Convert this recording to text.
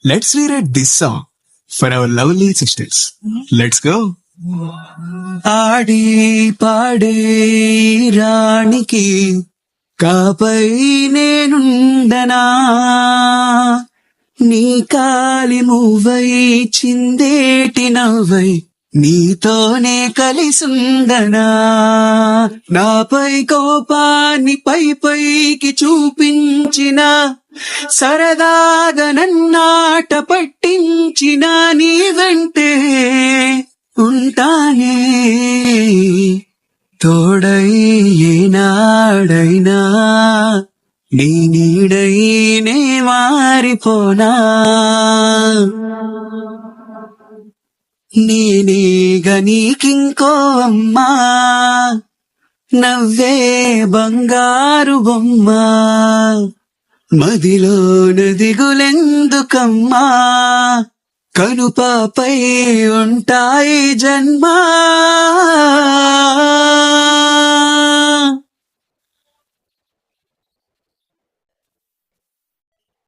Let's rewrite this song for our lovely sisters. Let's go. ఆడి పాడే రాణికి కాపై నేనుండనా, నీ కాలి మూవై చిందేటి నవ్వై నీతోనే కలిసుండనా, నాపై కోపాన్ని పైకి చూపించిన, సరదాగా నన్నాట పట్టించిన నీ వెంటే ఉంటానే, తోడై ఏనాడైనా నీ నీడై నే మారిపోనా, నేనేగ నీకింకో అమ్మా, నవ్వే బంగారు బొమ్మ, మదిలోన దిగులెందుకమ్మా, కనుపాపై ఉంటాయి జన్మ.